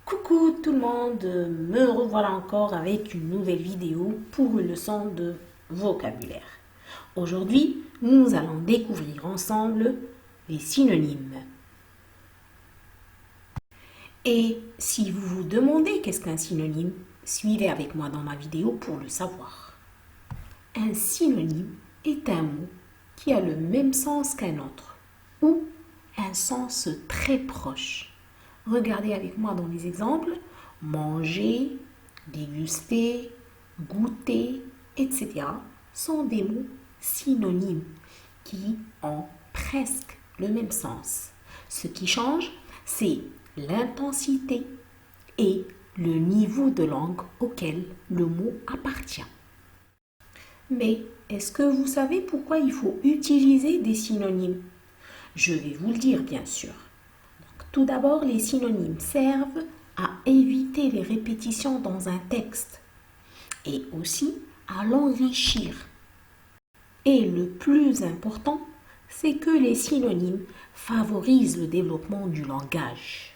Coucou tout le monde, me revoilà encore avec une nouvelle vidéo pour une leçon de vocabulaire. Aujourd'hui, nous allons découvrir ensemble les synonymes. Et si vous vous demandez qu'est-ce qu'un synonyme, suivez avec moi dans ma vidéo pour le savoir. Un synonyme est un mot qui a le même sens qu'un autre ou un sens très proche. Regardez avec moi dans les exemples, manger, déguster, goûter, etc. sont des mots synonymes qui ont presque le même sens. Ce qui change, c'est l'intensité et le niveau de langue auquel le mot appartient. Mais est-ce que vous savez pourquoi il faut utiliser des synonymes? Je vais vous le dire bien sûr. Tout d'abord, les synonymes servent à éviter les répétitions dans un texte et aussi à l'enrichir. Et le plus important, c'est que les synonymes favorisent le développement du langage.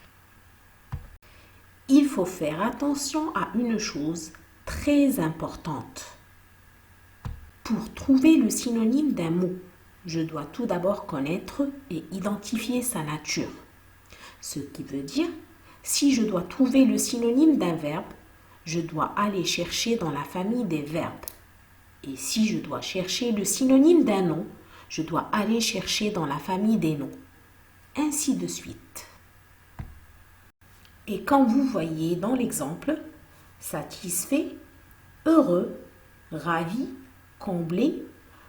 Il faut faire attention à une chose très importante. Pour trouver le synonyme d'un mot, je dois tout d'abord connaître et identifier sa nature. Ce qui veut dire, si je dois trouver le synonyme d'un verbe, je dois aller chercher dans la famille des verbes. Et si je dois chercher le synonyme d'un nom, je dois aller chercher dans la famille des noms. Ainsi de suite. Et quand vous voyez dans l'exemple, satisfait, heureux, ravi, comblé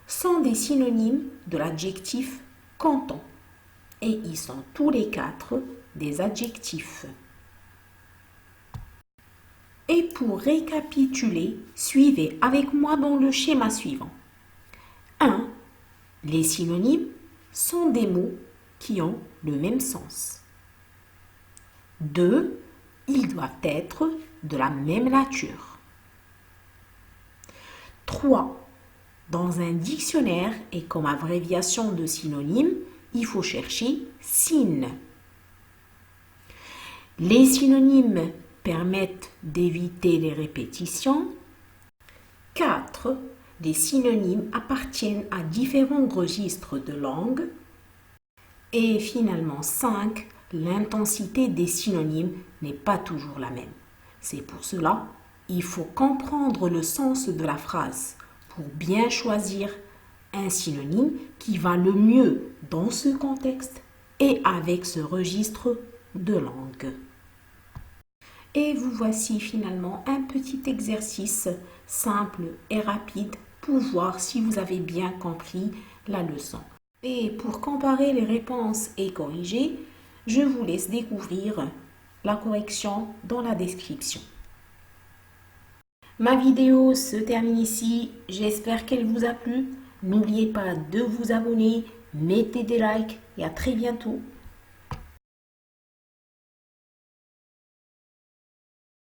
sont des synonymes de l'adjectif content. Et ils sont tous les quatre des adjectifs. Et pour récapituler, suivez avec moi dans le schéma suivant. 1. Les synonymes sont des mots qui ont le même sens. 2. Ils doivent être de la même nature. 3. Dans un dictionnaire et comme abréviation de synonyme, il faut chercher syn. Les synonymes permettent d'éviter les répétitions. 4. Les synonymes appartiennent à différents registres de langue. Et finalement 5. L'intensité des synonymes n'est pas toujours la même. C'est pour cela qu'il faut comprendre le sens de la phrase pour bien choisir un synonyme qui va le mieux dans ce contexte et avec ce registre de langue. Et vous voici finalement un petit exercice simple et rapide pour voir si vous avez bien compris la leçon. Et pour comparer les réponses et corriger, je vous laisse découvrir la correction dans la description. Ma vidéo se termine ici, j'espère qu'elle vous a plu. N'oubliez pas de vous abonner, mettez des likes et à très bientôt.